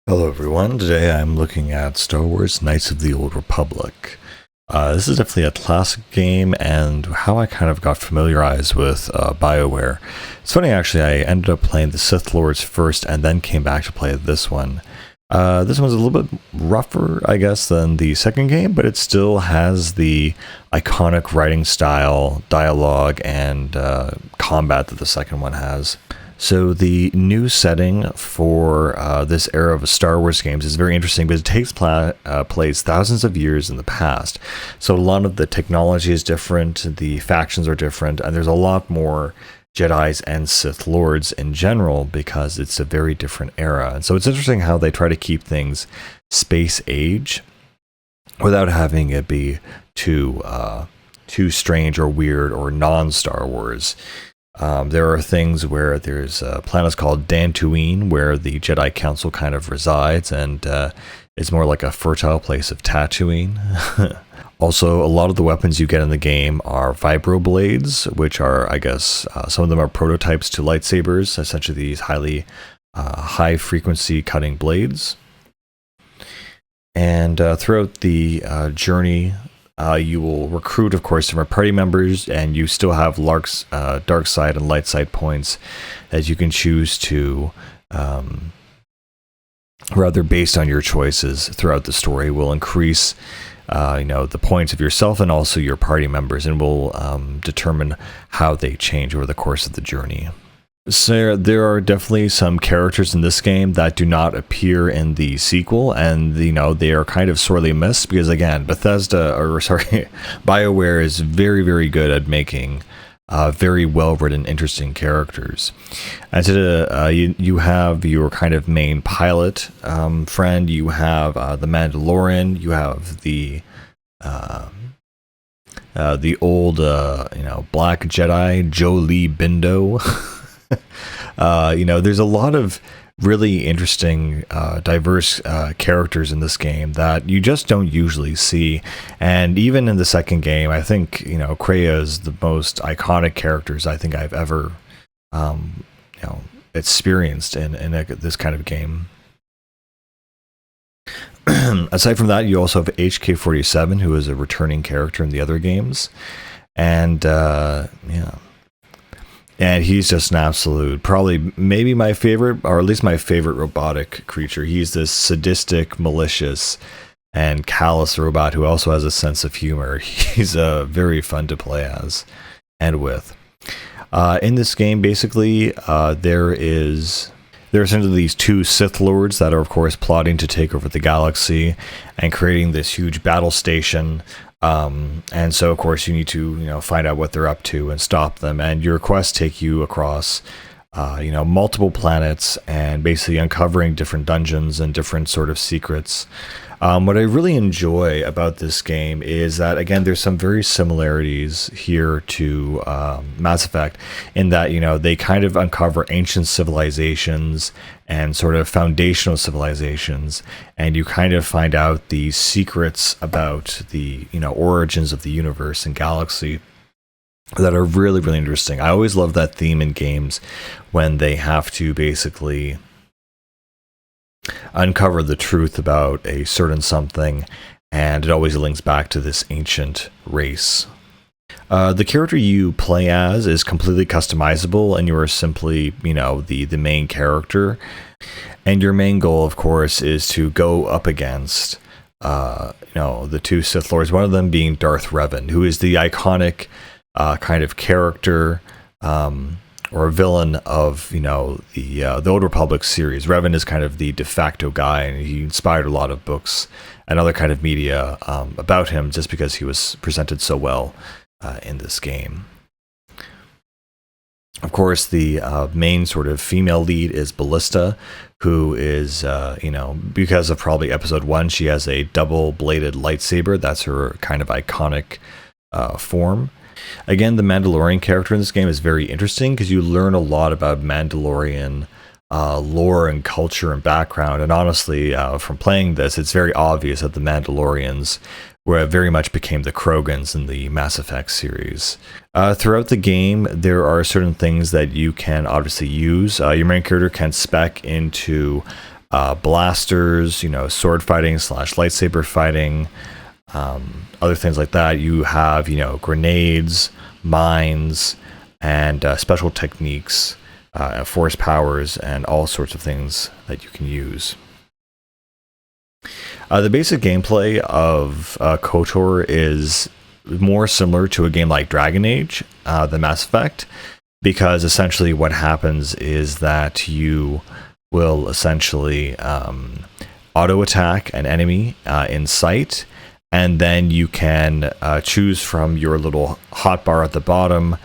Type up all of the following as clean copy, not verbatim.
Hello everyone, today I'm looking at Star Wars Knights of the Old Republic. This is definitely a classic game and how I kind of got familiarized with BioWare. It's funny actually, I ended up playing the Sith Lords first and then came back to play this one. This one's a little bit rougher, I guess, than the second game, but it still has the iconic writing style, dialogue, and combat that the second one has. So the new setting for this era of Star Wars games is very interesting because it takes place thousands of years in the past. So a lot of the technology is different, the factions are different, and there's a lot more Jedis and Sith Lords in general because it's a very different era. And so it's interesting how they try to keep things space age without having it be too strange or weird or non-Star Wars. There are things where there's planets called Dantooine, where the Jedi Council kind of resides, and it's more like a fertile place of Tatooine. Also, a lot of the weapons you get in the game are vibroblades, which are, I guess, some of them are prototypes to lightsabers, essentially these highly high-frequency cutting blades. And throughout the journey, you will recruit, of course, different party members, and you still have dark side and light side points that you can choose to, rather based on your choices throughout the story, will increase, the points of yourself and also your party members, and will determine how they change over the course of the journey. So there are definitely some characters in this game that do not appear in the sequel, and they are kind of sorely missed because, again, BioWare is very, very good at making very well-written, interesting characters. And so you have your kind of main pilot friend, you have the Mandalorian, you have the old Black Jedi Jolee Bindo. There's a lot of really interesting, diverse characters in this game that you just don't usually see. And even in the second game, I think, Kreia is the most iconic characters I think I've ever, experienced in this kind of game. Aside from that, you also have HK-47, who is a returning character in the other games. And, And he's just an absolute, probably maybe my favorite, or at least my favorite robotic creature. He's this sadistic, malicious, and callous robot who also has a sense of humor. He's very fun to play as and with. In this game, basically, there are essentially these two Sith Lords that are, of course, plotting to take over the galaxy and creating this huge battle station. And so, of course, you need to, find out what they're up to and stop them. And your quests take you across, multiple planets and basically uncovering different dungeons and different sort of secrets. What I really enjoy about this game is that, again, there's some very similarities here to Mass Effect in that, they kind of uncover ancient civilizations and sort of foundational civilizations, and you kind of find out the secrets about the, origins of the universe and galaxy that are really, really interesting. I always love that theme in games when they have to basically uncover the truth about a certain something, and it always links back to this ancient race. The character you play as is completely customizable, and you are simply, the main character. And your main goal, of course, is to go up against, the two Sith Lords, one of them being Darth Revan, who is the iconic kind of character, or a villain of the Old Republic series. Revan is kind of the de facto guy, and he inspired a lot of books and other kind of media about him just because he was presented so well in this game. Of course, the main sort of female lead is Ballista, who is, because of probably episode 1, she has a double-bladed lightsaber. That's her kind of iconic form. Again, the Mandalorian character in this game is very interesting because you learn a lot about Mandalorian lore and culture and background. And honestly, from playing this, it's very obvious that the Mandalorians very much became the Krogans in the Mass Effect series. Throughout the game, there are certain things that you can obviously use. Your main character can spec into blasters, sword fighting / lightsaber fighting, other things like that. You have, grenades, mines, and special techniques, force powers, and all sorts of things that you can use. The basic gameplay of KOTOR is more similar to a game like Dragon Age than Mass Effect, because essentially what happens is that you will essentially auto attack an enemy in sight, and then you can choose from your little hotbar at the bottom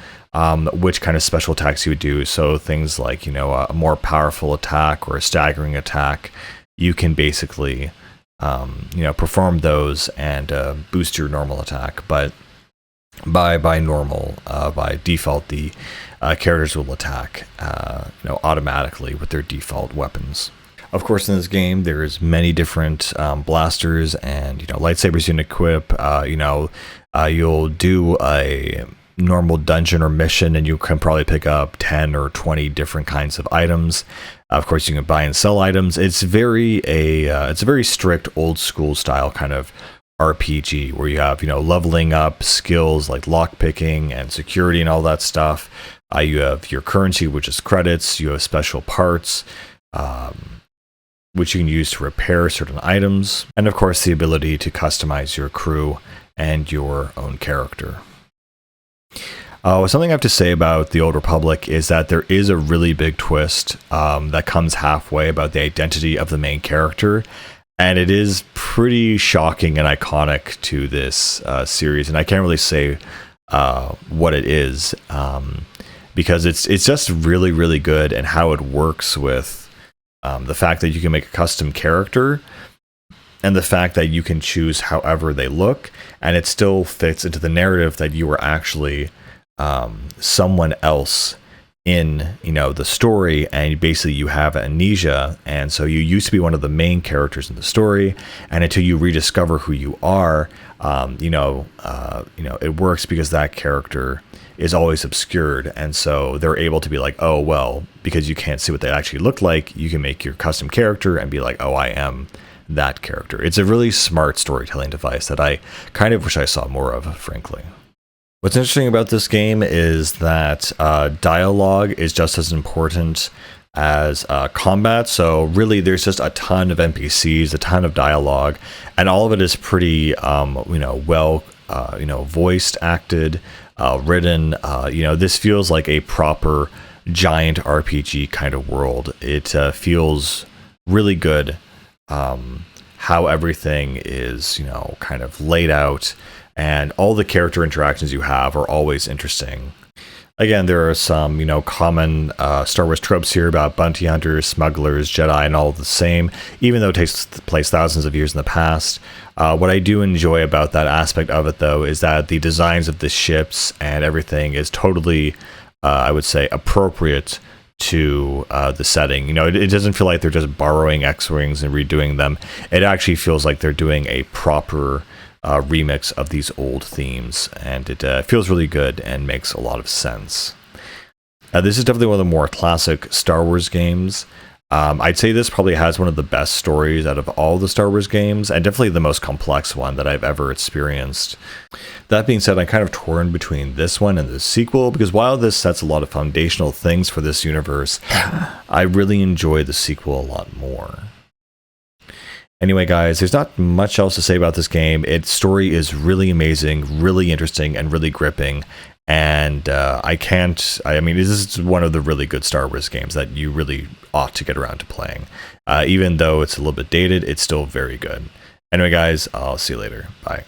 which kind of special attacks you would do. So things like, a more powerful attack or a staggering attack, you can basically perform those and boost your normal attack. But by default, the characters will attack automatically with their default weapons. Of course, in this game, there's many different blasters and lightsabers you can equip. You'll do a normal dungeon or mission, and you can probably pick up 10 or 20 different kinds of items. Of course, you can buy and sell items. It's a very strict old school style kind of RPG where you have leveling up skills like lockpicking and security and all that stuff. You have your currency, which is credits. You have special parts, which you can use to repair certain items, and of course the ability to customize your crew and your own character. Something I have to say about the Old Republic is that there is a really big twist that comes halfway about the identity of the main character, and it is pretty shocking and iconic to this series, and I can't really say what it is because it's just really, really good, and how it works with the fact that you can make a custom character and the fact that you can choose however they look, and it still fits into the narrative that you are actually someone else in the story, and basically you have amnesia, and so you used to be one of the main characters in the story, and until you rediscover who you are, it works because that character is always obscured, and so they're able to be like, oh well, because you can't see what they actually look like, you can make your custom character and be like, oh, I am that character. It's a really smart storytelling device that I kind of wish I saw more of, frankly. What's interesting about this game is that dialogue is just as important as combat. So really, there's just a ton of NPCs, a ton of dialogue, and all of it is pretty, well, voiced, acted, written. This feels like a proper giant RPG kind of world. It feels really good. How everything is, kind of laid out, and all the character interactions you have are always interesting. Again, there are some, common Star Wars tropes here about bounty hunters, smugglers, Jedi, and all the same, even though it takes place thousands of years in the past. What I do enjoy about that aspect of it, though, is that the designs of the ships and everything is totally, I would say, appropriate to the setting. It doesn't feel like they're just borrowing X-Wings and redoing them. It actually feels like they're doing a proper remix of these old themes, and it feels really good and makes a lot of sense. This is definitely one of the more classic Star Wars games. I'd say this probably has one of the best stories out of all the Star Wars games, and definitely the most complex one that I've ever experienced. That being said, I'm kind of torn between this one and the sequel, because while this sets a lot of foundational things for this universe, I really enjoy the sequel a lot more. Anyway, guys, there's not much else to say about this game. Its story is really amazing, really interesting, and really gripping. And this is one of the really good Star Wars games that you really ought to get around to playing. Even though it's a little bit dated, it's still very good. Anyway, guys, I'll see you later. Bye.